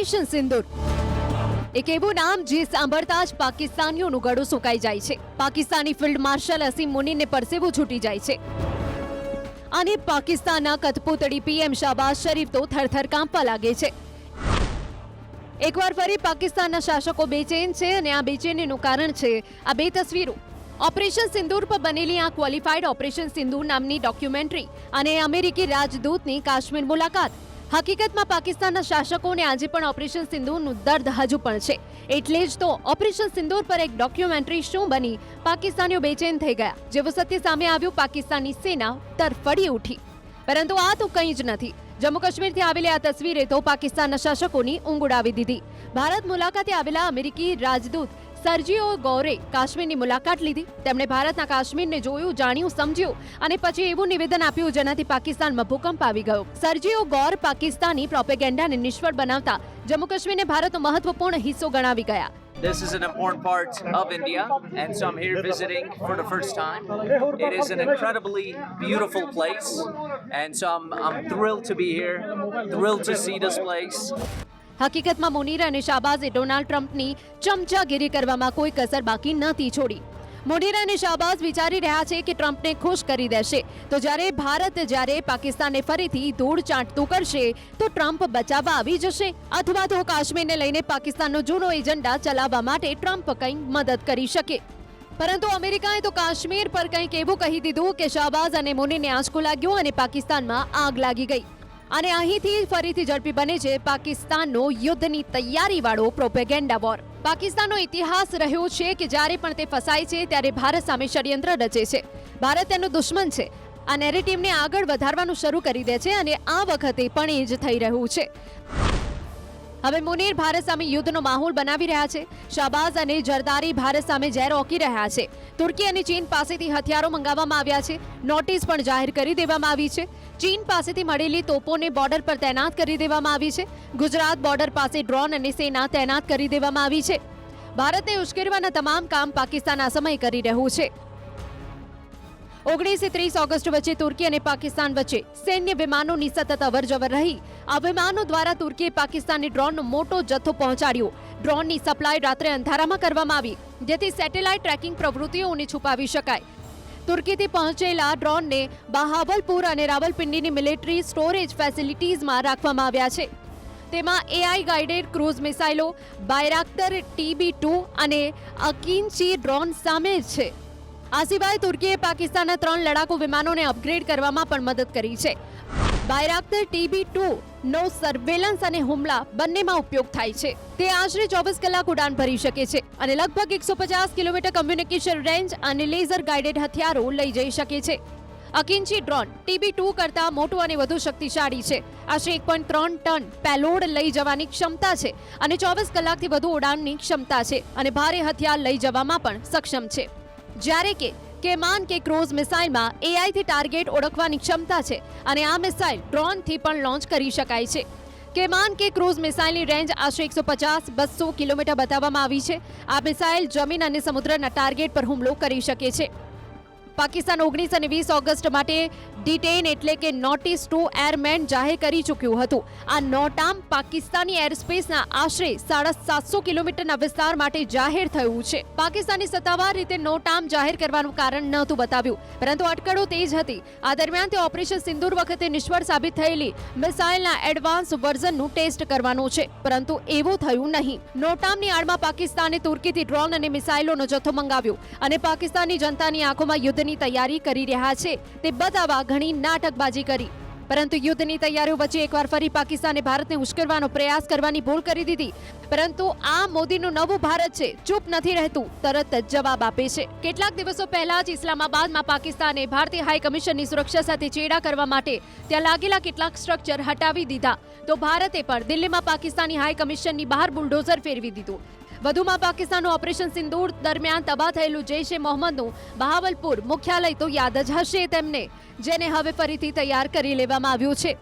Operation સિંદૂર એક એવું નામ જે સાંભળતા જ પાકિસ્તાનીઓનું ગળું સુકાઈ જાય છે. પાકિસ્તાની ફિલ્ડ માર્શલ અસીમ મુનીરને પરસેવો છૂટી જાય છે અને પાકિસ્તાનના કઠપૂતળી પીએમ શહબાઝ શરીફ તો થરથર કાંપવા લાગે છે. એકવાર ફરી પાકિસ્તાનના શાસકો બેચેન છે અને આ બેચેનીનું કારણ છે આ બે તસવીરો. ઓપરેશન સિંદૂર પર બનેલી આ ક્વોલિફાઈડ ઓપરેશન સિંદૂર નામની ડોક્યુમેન્ટરી અને અમેરિકી રાજદૂતની કાશ્મીર મુલાકાત. હકીકતમાં પાકિસ્તાનના શાસકોને આજે પણ ઓપરેશન સિંદૂરનું દર્દ હજુ પણ છે. એટલે જ તો ઓપરેશન સિંદૂર પર એક ડોક્યુમેન્ટરી શું બની, પાકિસ્તાનીઓ બેચેન થઈ ગયા. જેવું સત્ય સામે આવ્યું, પાકિસ્તાની સેના તરફડી ઉઠી. પરંતુ આ તો કંઈ જ નથી. જમ્મુ કાશ્મીરથી આવેલી આ તસવીરે તો પાકિસ્તાનના શાસકોની ઊંઘ ઉડાવી દીધી. ભારત મુલાકાતે આવેલા અમેરિકી રાજદૂત સર્જીઓ ગૌરે કાશ્મીરની મુલાકાત લીધી. તેમણે ભારતના કાશ્મીરને જોયું, જાણ્યું, સમજ્યું અને પછી એવું નિવેદન આપ્યું જેનાથી પાકિસ્તાનમાં ભૂકંપ આવી ગયો. સર્જીઓ ગૌર પાકિસ્તાની પ્રોપેગેન્ડાને નિષ્ફળ બનાવતા જમ્મુ કાશ્મીરને ભારતનો મહત્વપૂર્ણ હિસ્સો ગણાવી ગયા. This is an important part of India, and so I'm here visiting for the first time. It is an incredibly beautiful place, and so I'm thrilled to be here, thrilled to see this place. હકીકતમાં મુનીર અને શાહબાઝે Donald ટ્રમ્પની ચમચાગીરી કરવામાં કોઈ કસર બાકી નથી છોડી. મુનીર અને શાહબાઝ વિચારી રહ્યા છે કે ટ્રમ્પને ખુશ કરી દેશે તો જ્યારે પાકિસ્તાનને ફરીથી ધૂળ ચાટતું કરશે તો ટ્રમ્પ બચાવવા આવી જશે, અથવા તો કાશ્મીરને લઈને પાકિસ્તાનનો જૂનો એજન્ડા ચલાવવા માટે ટ્રમ્પ કંઈ મદદ કરી શકે. પરંતુ અમેરિકાએ તો કાશ્મીર પર કંઈક એવું કહી દીધું કે શાહબાઝ અને મુનીરને આંચકો લાગ્યો અને પાકિસ્તાનમાં આગ લાગી ગઈ. અને અહીંથી ફરીથી ઝડપી બને છે પાકિસ્તાનનો યુદ્ધની તૈયારીવાળો પ્રોપેગેન્ડા વોર. પાકિસ્તાનનો ઇતિહાસ રહ્યો છે કે જ્યારે પણ તે ફસાય છે ત્યારે ભારત સામે ષડયંત્ર રચે છે. ભારત તેનો દુશ્મન છે. આ નેરેટિવને આગળ વધારવાનું શરૂ કરી દે છે અને આ વખતે પણ એ જ થઈ રહ્યું છે. હવે મુનીર ભારત સામે યુદ્ધનો માહોલ બનાવી રહ્યા છે. શાહબાઝ અને જરદારી ભારત સામે ઝેર ઓકી રહ્યા છે. તુર્કી અને ચીન પાસેથી હથિયારો મંગાવવામાં આવ્યા છે. નોટિસ પણ જાહેર કરી દેવામાં આવી છે. ચીન પાસેથી મળેલી તોપોને બોર્ડર પર તૈનાત કરી દેવામાં આવી છે. ગુજરાત બોર્ડર પાસે ડ્રોન અને સેના તૈનાત કરી દેવામાં આવી છે. ભારતને ઉશ્કેરવાના તમામ કામ પાકિસ્તાન આ સમયે કરી રહ્યું છે. 19 થી 30 ઓગસ્ટ વચ્ચે તુર્કી અને પાકિસ્તાન વચ્ચે સૈન્ય વિમાનોની સતત અવરજવર રહી. આ વિમાનો દ્વારા તુર્કીએ પાકિસ્તાનને ડ્રોનનો મોટો જથ્થો પહોંચાડ્યો. ડ્રોનની સપ્લાય રાત્રે અંધારામાં કરવામાં આવી જેથી સેટેલાઇટ ટ્રેકિંગ પ્રવૃત્તિઓને છુપાવી શકાય. તુર્કીથી પહોંચેલા ડ્રોનને બહાવલપુર અને રાવલપિંડીની મિલિટરી સ્ટોરેજ ફેસિલિટીઝમાં રાખવામાં આવ્યા છે. તેમાં AI ગાઇડેડ ક્રૂઝ મિસાઇલો, બાયરાક્ટર TB2 અને અકિંચી ડ્રોન સામેલ છે. આ સિવાય તુર્કીએ પાકિસ્તાનના 3 લડાકુ વિમાનોને અપગ્રેડ કરવામાં પણ મદદ કરી છે. બાયરાક્ટર TB2 નો સર્વેલન્સ અને હુમલા બંનેમાં ઉપયોગ થાય છે. તે આશરે 24 કલાક ઉડાન ભરી શકે છે અને લગભગ 150 કિલોમીટર કમ્યુનિકેશન રેન્જ અને લેઝર ગાઇડેડ હથિયારો લઈ જઈ શકે છે. અકિંચી ડ્રોન TB2 કરતાં મોટું અને વધુ શક્તિશાળી છે. આશરે 1.3 ટન પેલોડ લઈ જવાની ક્ષમતા છે અને 24 કલાકથી વધુ ઉડાનની ક્ષમતા છે અને ભારે હથિયાર લઈ જવામાં પણ સક્ષમ છે. જ્યારે કે કેમાન કે ક્રૂઝ મિસાઇલમાં AI થી ટાર્ગેટ ઓળખવાની ક્ષમતા છે અને આ મિસાઇલ ડ્રોનથી પણ લોન્ચ કરી શકાય છે. કેમાન કે ક્રૂઝ મિસાઇલની રેન્જ આશરે 150-200 કિલોમીટર બતાવવામાં આવી છે. આ મિસાઇલ જમીન અને સમુદ્રના ટાર્ગેટ પર હુમલો કરી શકે છે. પાકિસ્તાન 19 અને 20 ઓગસ્ટ માટે ડિટેન એટલે કે નોટિસ ટુ એરમેન જાહેર કરી ચૂક્યું હતું. આ નોટામ પાકિસ્તાની એરસ્પેસના આશરે 750 કિલોમીટરના વિસ્તાર માટે જાહેર થયું છે. પાકિસ્તાની સત્તાવાર રીતે નોટામ જાહેર કરવાનું કારણ નહોતું બતાવ્યું, પરંતુ અટકળો તેજ હતી. આ દરમિયાન તે ઓપરેશન સિંદૂર વખતે નિષ્ફળ સાબિત થયેલી મિસાઇલના એડવાન્સ વર્ઝનનું ટેસ્ટ કરવાનું છે, પરંતુ એવું થયું નહીં. નોટામની આડમાં પાકિસ્તાને તુર્કીથી ડ્રોન અને મિસાઇલોનો જથ્થો મંગાવ્યો અને પાકિસ્તાની જનતાની આંખોમાં યુદ્ધની તૈયારી કરી રહ્યા છે તે બતાવવા ઘણી નાટકબાજી કરી. પરંતુ યુદ્ધની તૈયારીઓ વચ્ચે એકવાર ફરી પાકિસ્તાને ભારતને ઉશ્કેરવાનો પ્રયાસ કરવાની ભૂલ કરી દીધી. પરંતુ આ મોદીનું નવું ભારત છે, ચૂપ નથી રહેતું, તરત જ જવાબ આપે છે. કેટલાક દિવસો પહેલા જ ઇસ્લામાબાદમાં પાકિસ્તાને ભારતીય હાઈ કમિશનની સુરક્ષા સાથે ચેડા કરવા માટે ત્યાં લાગેલા કેટલાક સ્ટ્રક્ચર હટાવી દીધા, તો ભારતે પણ દિલ્હીમાં પાકિસ્તાની હાઈ કમિશનની બહાર બુલડોઝર ફેરવી દીધું. વધુમાં પાકિસ્તાનનું ઓપરેશન સિંદૂર દરમિયાન તબાહ થયેલું જૈશ-એ-મોહમ્મદનું બહાવલપુર મુખ્યાલય તો યાદ જ હશે તેમને, જેને હવે ફરીથી તૈયાર કરી લેવામાં આવ્યું છે.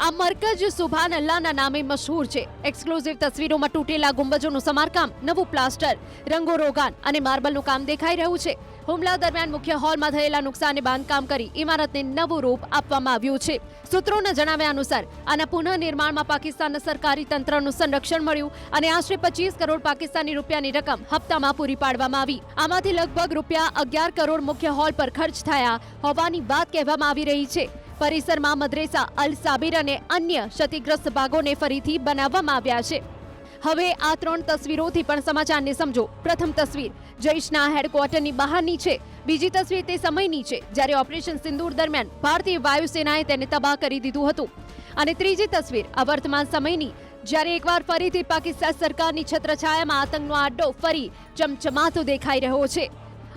આ મરકજ સુભાન અલ્લાહના નામે મશહૂર છે. એક્સક્લુઝિવ તસવીરોમાં તૂટેલા ગુંબજોનું સમારકામ, નવું પ્લાસ્ટર, રંગોરોગાન અને માર્બલનું કામ દેખાઈ રહ્યું છે. હુમલા દરમિયાન મુખ્ય હોલમાં થયેલા નુકસાનને બાંધકામ કરી ઇમારતને નવું રૂપ આપવામાં આવ્યું છે. સૂત્રોના જણાવ્યા અનુસાર આના પુનઃનિર્માણમાં પાકિસ્તાનના સરકારી તંત્રનું સંરક્ષણ મળ્યું અને આશરે 25 કરોડ પાકિસ્તાની રૂપિયાની રકમ હપ્તામાં પૂરી પાડવામાં આવી. આમાંથી લગભગ રૂપિયા 11 કરોડ મુખ્ય હોલ પર ખર્ચ થયા હોવાની વાત કહેવામાં આવી રહી છે. પરિસરમાં મદ્રેસા, અલ સાબિર અને અન્ય ક્ષતિગ્રસ્ત ભાગોને ફરીથી બનાવવામાં આવ્યા છે. હવે આ 3 તસવીરોથી પણ સમાચારને સમજો. પ્રથમ તસવીર જૈશના હેડક્વાર્ટરની બહારની છે. બીજી તસવીર તે સમયની છે જ્યારે ઓપરેશન સિંદૂર દરમિયાન ભારતીય વાયુસેનાએ તેને તબાહ કરી દીધું હતું. અને ત્રીજી તસવીર આ વર્તમાન સમયની, જ્યારે એકવાર ફરીથી પાકિસ્તાન સરકારની છત્રછાયામાં આતંકનો આડો ફરી ચમચમાતો દેખાઈ રહ્યો છે.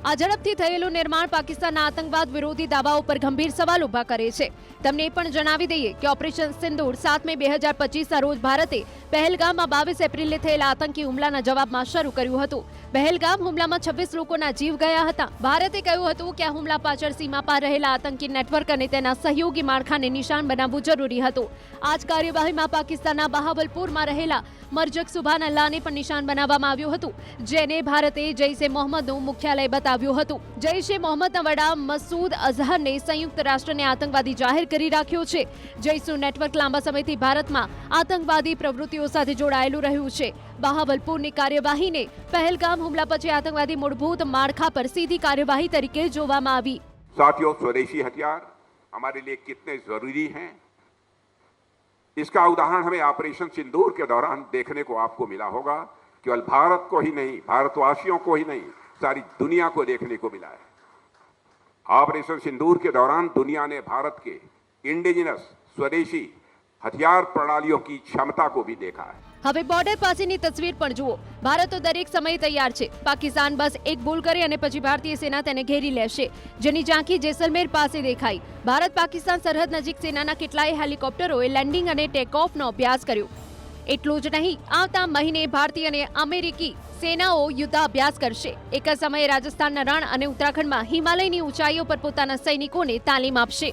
આ ઝડપથી થયેલું નિર્માણ પાકિસ્તાનના આતંકવાદ વિરોધી દાવાઓ પર ગંભીર સવાલ ઉભા કરે છે. તમને એ પણ જણાવી દઈએ કે ઓપરેશન સિંદૂર 7 મે 2025ના રોજ ભારતે પહેલગામમાં 22 એપ્રિલે થયેલા આતંકી હુમલાના જવાબમાં શરૂ કર્યું હતું. પહેલગામ હુમલામાં 26 લોકોના જીવ ગયા હતા. ભારતે કહ્યું હતું કે આ હુમલા પાછળ સીમા પાર રહેલા આતંકી નેટવર્ક અને તેના સહયોગી માળખાને નિશાન બનાવવું જરૂરી હતું. આ જ કાર્યવાહીમાં પાકિસ્તાનના બહાવલપુરમાં રહેલા મરજક સુભાનલ્લાહને પણ નિશાન બનાવવામાં આવ્યું હતું, જેને ભારતે જૈશ એ મોહમ્મદનું મુખ્યાલય બતાવ્યું હતું. જૈશ એ મોહમ્મદના વડા મસૂદ અઝહરને સંયુક્ત રાષ્ટ્રને આતંકવાદી જાહેર કરી રાખ્યો છે. જૈશનું નેટવર્ક લાંબા સમયથી ભારતમાં આતંકવાદી પ્રવૃત્તિઓ સાથે જોડાયેલું રહ્યું છે. બહાવલપુરની કાર્યવાહીને પહેલગામ હુમલા પછી આતંકવાદી મૂળભૂત માળખા પર સીધી કાર્યવાही તરીકે જોવામાં આવી. साथियों, स्वदेशी हथियार हमारे लिए कितने जरूरी हैं, इसका उदाहरण हमें ऑपरेशन सिंदूर के दौरान देखने को आपको मिला होगा. केवल भारत को ही नहीं, भारतवासियों को ही नहीं, सारी दुनिया को देखने को मिला है. ऑपरेशन सिंदूर के दौरान दुनिया ने भारत के इंडिजिनस स्वदेशी हथियार प्रणालियों की क्षमता को भी देखा है. હવે બોર્ડર પાસેની તસવીર પણ જુઓ. ભારત તો દરેક સમયે તૈયાર છે. પાકિસ્તાન બસ એક ભૂલ કરે અને પછી ભારતીય સેના તેને ઘેરી લેશે, જેની ઝાંખી જેસલમેર પાસે દેખાઈ. ભારત પાકિસ્તાન સરહદ નજીક સેનાના કેટલાય હેલિકોપ્ટરોએ લેન્ડિંગ અને ટેક ઓફનો અભ્યાસ કર્યો. એટલું જ નહીં, આવતા મહિને ભારતીય અને અમેરિકી સેનાઓ યુદ્ધાભ્યાસ કરશે. એક જ સમયે રાજસ્થાનના રણ અને ઉત્તરાખંડમાં હિમાલયની ઊંચાઈઓ પર પોતાના સૈનિકોને તાલીમ આપશે.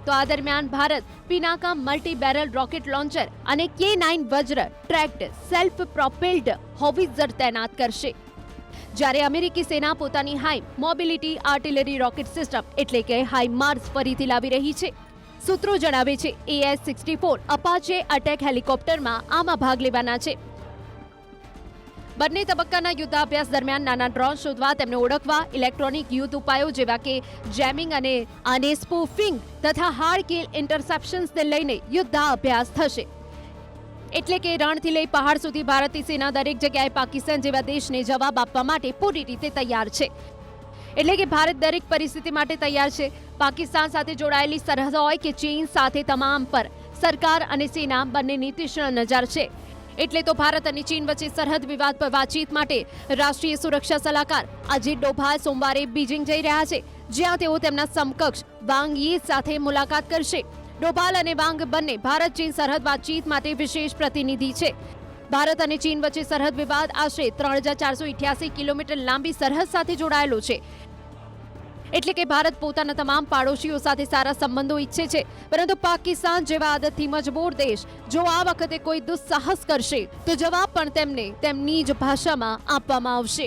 તો આ દરમિયાન Bharat Pinaka multi barrel rocket launcher અને K9 વજ્ર ટ્રેક્ડ સેલ્ફ પ્રોપેલ્ડ હોવિત્ઝર તૈનાત કરશે. જ્યારે અમેરિકી સેના પોતાની high mobility artillery rocket system એટલે કે હાઈમાર્સ ફરીથી લાવી રહી છે. સૂત્રો જણાવે છે AS-64 અપાચે અટેક હેલિકોપ્ટરમાં આમાં ભાગ લેવાના છે. બંને તબક્કાના યુદ્ધાભ્યાસ દરમિયાન નાના ડ્રોન શોધવા, તેમને ઓળખવા, ઇલેક્ટ્રોનિક યુદ્ધ ઉપાયો જેવા કે જેમિંગ અને સ્પૂફિંગ તથા હાર્ડ કિલ ઇન્ટરસેપ્શન્સને લઈને યુદ્ધાભ્યાસ થશે. એટલે કે રણથી લઈ પહાડ સુધી ભારતીય સેના દરેક જગ્યાએ પાકિસ્તાન જેવા દેશને જવાબ આપવા માટે પૂરી રીતે તૈયાર છે. એટલે કે ભારત દરેક પરિસ્થિતિ માટે તૈયાર છે. પાકિસ્તાન સાથે જોડાયેલી સરહદ હોય કે ચીન સાથે, તમામ પર સરકાર અને સેના બંનેની તીક્ષ્ણ નજર છે. એટલે તો ભારત અને ચીન વચ્ચે સરહદ વિવાદ પર વાતચીત માટે રાષ્ટ્રીય સુરક્ષા સલાહકાર અજીત ડોભાલ સોમવારે બીજિંગ જઈ રહ્યા છે, જ્યાં તેઓ તેમના સમકક્ષ વાંગ યી સાથે મુલાકાત કરશે. ડોભાલ અને વાંગ બંને ભારત ચીન સરહદ વાતચીત માટે વિશેષ પ્રતિનિધિ છે. ભારત અને ચીન વચ્ચે સરહદ વિવાદ આશરે 3488 કિલોમીટર લાંબી સરહદ સાથે જોડાયેલો છે. એટલે કે ભારત પોતાના તમામ પાડોશીઓ સાથે સારા સંબંધો ઈચ્છે છે, પરંતુ પાકિસ્તાન જેવા આદતથી મજબૂર દેશ જો આ વખતે કોઈ દુસ્સાહસ કરશે તો જવાબ પણ તેમને તેમની જ ભાષામાં આપવામાં આવશે.